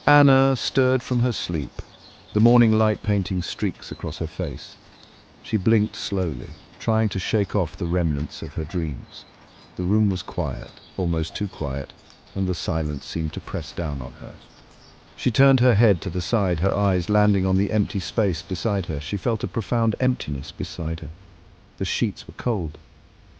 Anna stirred from her sleep, the morning light painting streaks across her face. She blinked slowly, trying to shake off the remnants of her dreams. The room was quiet, almost too quiet, and the silence seemed to press down on her. She turned her head to the side, her eyes landing on the empty space beside her. She felt a profound emptiness beside her. The sheets were cold.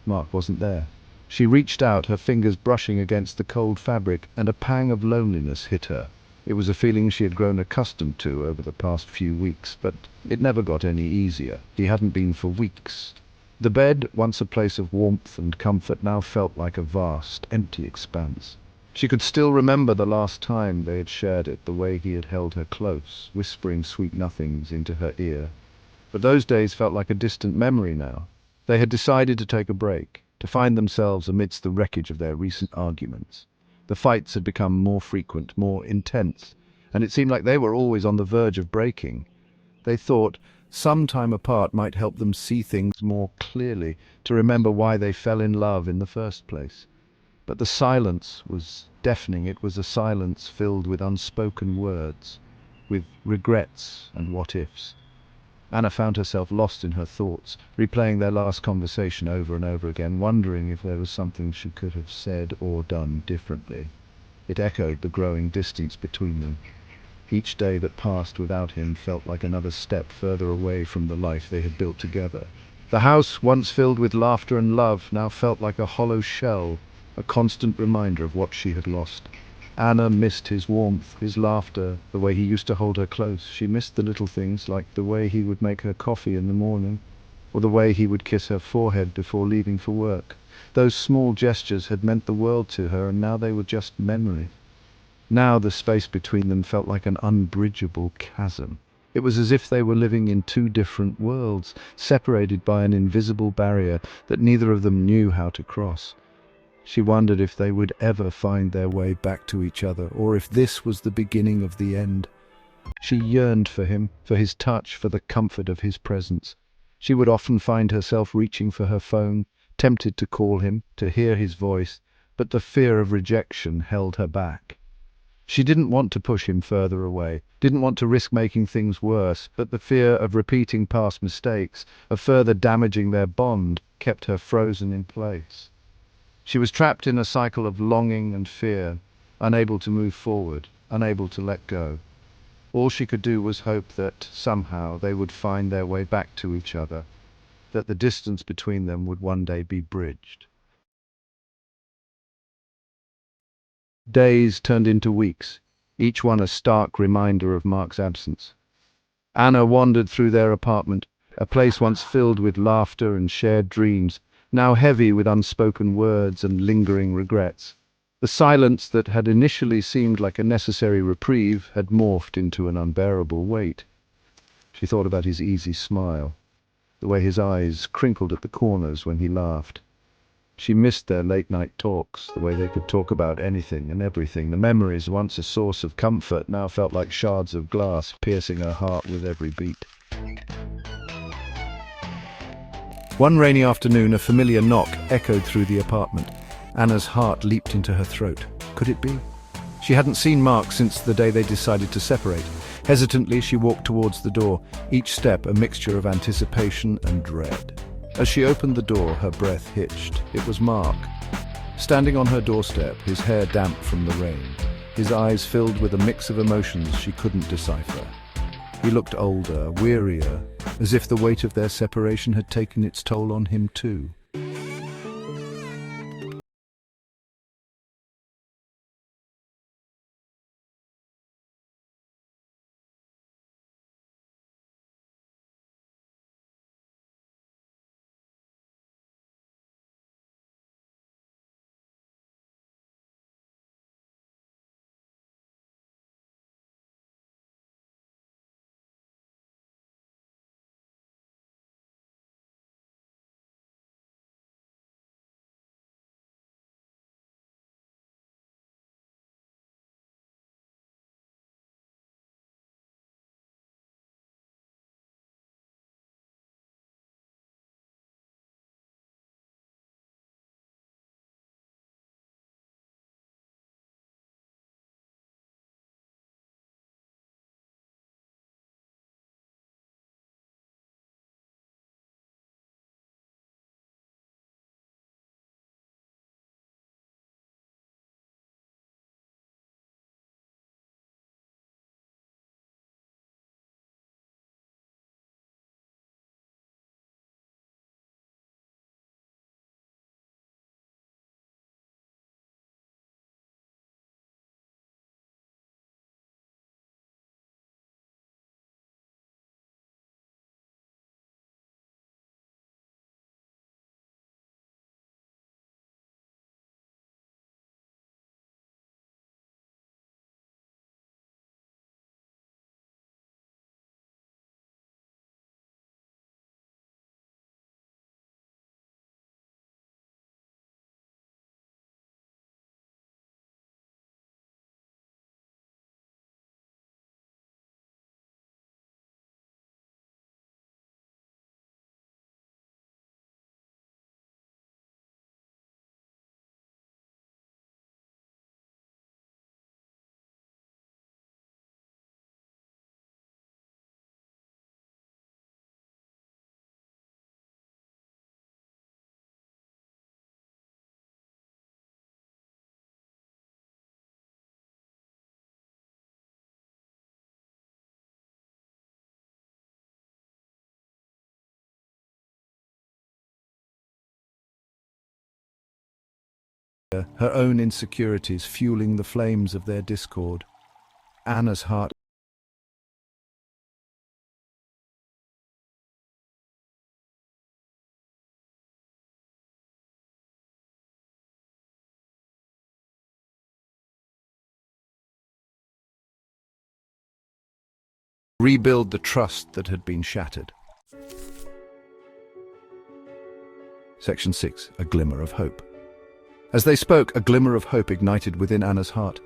Mark wasn't there. She reached out, her fingers brushing against the cold fabric, and a pang of loneliness hit her. It was a feeling she had grown accustomed to over the past few weeks, but it never got any easier. He hadn't been for weeks. The bed, once a place of warmth and comfort, now felt like a vast, empty expanse. She could still remember the last time they had shared it, the way he had held her close, whispering sweet nothings into her ear. But those days felt like a distant memory now. They had decided to take a break, to find themselves amidst the wreckage of their recent arguments. The fights had become more frequent, more intense, and it seemed like they were always on the verge of breaking. They thought some time apart might help them see things more clearly, to remember why they fell in love in the first place. But the silence was deafening. It was a silence filled with unspoken words, with regrets and what-ifs. Anna found herself lost in her thoughts, replaying their last conversation over and over again, wondering if there was something she could have said or done differently. It echoed the growing distance between them. Each day that passed without him felt like another step further away from the life they had built together. The house, once filled with laughter and love, now felt like a hollow shell, a constant reminder of what she had lost. Anna missed his warmth, his laughter, the way he used to hold her close. She missed the little things, like the way he would make her coffee in the morning, or the way he would kiss her forehead before leaving for work. Those small gestures had meant the world to her, and now they were just memory. Now the space between them felt like an unbridgeable chasm. It was as if they were living in two different worlds, separated by an invisible barrier that neither of them knew how to cross. She wondered if they would ever find their way back to each other, or if this was the beginning of the end. She yearned for him, for his touch, for the comfort of his presence. She would often find herself reaching for her phone, tempted to call him, to hear his voice, but the fear of rejection held her back. She didn't want to push him further away, didn't want to risk making things worse, but the fear of repeating past mistakes, of further damaging their bond, kept her frozen in place. She was trapped in a cycle of longing and fear, unable to move forward, unable to let go. All she could do was hope that, somehow, they would find their way back to each other, that the distance between them would one day be bridged. Days turned into weeks, each one a stark reminder of Mark's absence. Anna wandered through their apartment, a place once filled with laughter and shared dreams, now heavy with unspoken words and lingering regrets. The silence that had initially seemed like a necessary reprieve had morphed into an unbearable weight. She thought about his easy smile, the way his eyes crinkled at the corners when he laughed. She missed their late-night talks, the way they could talk about anything and everything. The memories, once a source of comfort, now felt like shards of glass piercing her heart with every beat. One rainy afternoon, a familiar knock echoed through the apartment. Anna's heart leaped into her throat. Could it be? She hadn't seen Mark since the day they decided to separate. Hesitantly, she walked towards the door, each step a mixture of anticipation and dread. As she opened the door, her breath hitched. It was Mark. Standing on her doorstep, his hair damp from the rain, his eyes filled with a mix of emotions she couldn't decipher. He looked older, wearier, as if the weight of their separation had taken its toll on him too. her own insecurities fueling the flames of their discord. Anna's heart rebuild the trust that had been shattered. Section 6. A Glimmer of Hope. As they spoke, a glimmer of hope ignited within Anna's heart.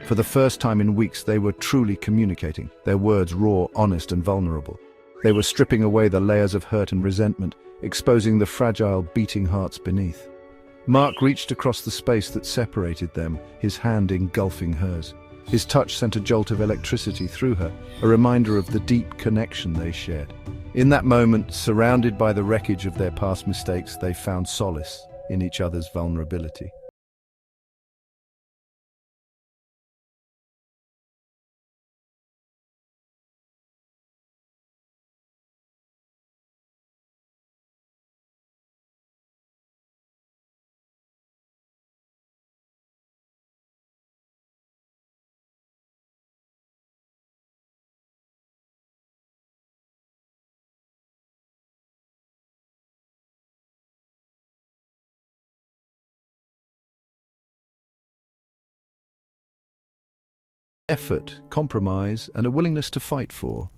For the first time in weeks, they were truly communicating, their words raw, honest, and vulnerable. They were stripping away the layers of hurt and resentment, exposing the fragile, beating hearts beneath. Mark reached across the space that separated them, his hand engulfing hers. His touch sent a jolt of electricity through her, a reminder of the deep connection they shared. In that moment, surrounded by the wreckage of their past mistakes, they found solace in each other's vulnerability. Effort, compromise, and a willingness to fight for.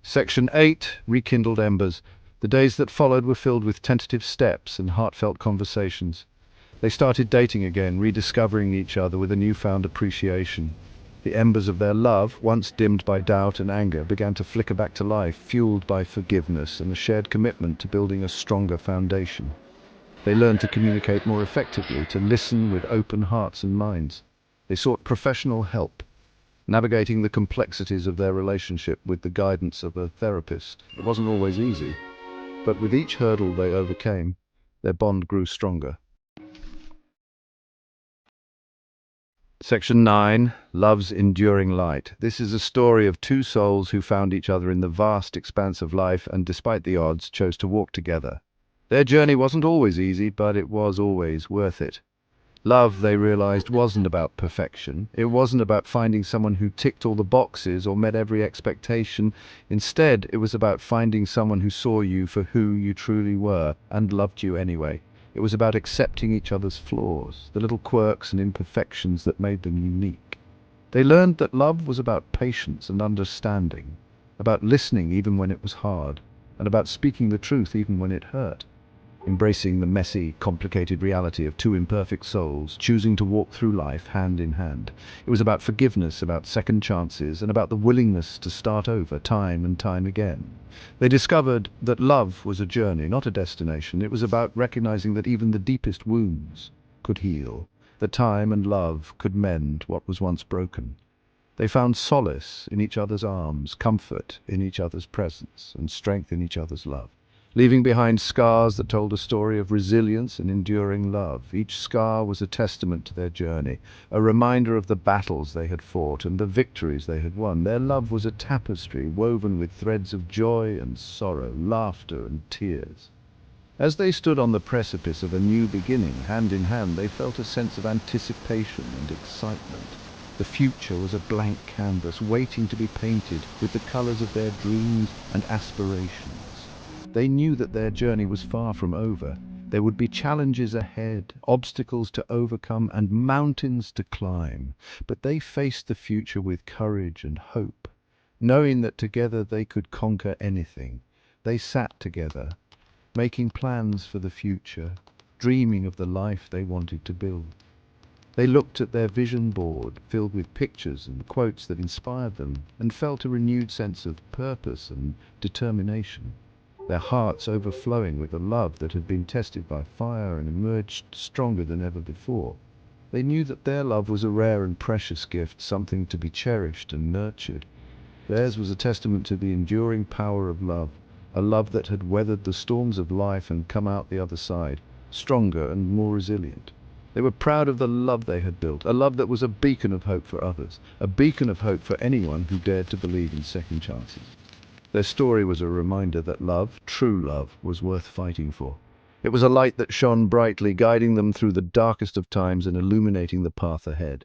Section 8. Rekindled Embers. The days that followed were filled with tentative steps and heartfelt conversations. They started dating again, rediscovering each other with a newfound appreciation. The embers of their love, once dimmed by doubt and anger, began to flicker back to life, fueled by forgiveness and a shared commitment to building a stronger foundation. They learned to communicate more effectively, to listen with open hearts and minds. They sought professional help, navigating the complexities of their relationship with the guidance of a therapist. It wasn't always easy, but with each hurdle they overcame, their bond grew stronger. Section 9. Love's Enduring Light. This is a story of two souls who found each other in the vast expanse of life and, despite the odds, chose to walk together. Their journey wasn't always easy, but it was always worth it. Love, they realized, wasn't about perfection. It wasn't about finding someone who ticked all the boxes or met every expectation. Instead, it was about finding someone who saw you for who you truly were and loved you anyway. It was about accepting each other's flaws, the little quirks and imperfections that made them unique. They learned that love was about patience and understanding, about listening even when it was hard, and about speaking the truth even when it hurt. Embracing the messy, complicated reality of two imperfect souls, choosing to walk through life hand in hand. It was about forgiveness, about second chances, and about the willingness to start over time and time again. They discovered that love was a journey, not a destination. It was about recognizing that even the deepest wounds could heal, that time and love could mend what was once broken. They found solace in each other's arms, comfort in each other's presence, and strength in each other's love, leaving behind scars that told a story of resilience and enduring love. Each scar was a testament to their journey, a reminder of the battles they had fought and the victories they had won. Their love was a tapestry woven with threads of joy and sorrow, laughter and tears. As they stood on the precipice of a new beginning, hand in hand, they felt a sense of anticipation and excitement. The future was a blank canvas waiting to be painted with the colors of their dreams and aspirations. They knew that their journey was far from over. There would be challenges ahead, obstacles to overcome, and mountains to climb. But they faced the future with courage and hope, knowing that together they could conquer anything. They sat together, making plans for the future, dreaming of the life they wanted to build. They looked at their vision board, filled with pictures and quotes that inspired them, and felt a renewed sense of purpose and determination. Their hearts overflowing with a love that had been tested by fire and emerged stronger than ever before. They knew that their love was a rare and precious gift, something to be cherished and nurtured. Theirs was a testament to the enduring power of love, a love that had weathered the storms of life and come out the other side, stronger and more resilient. They were proud of the love they had built, a love that was a beacon of hope for others, a beacon of hope for anyone who dared to believe in second chances. Their story was a reminder that love, true love, was worth fighting for. It was a light that shone brightly, guiding them through the darkest of times and illuminating the path ahead.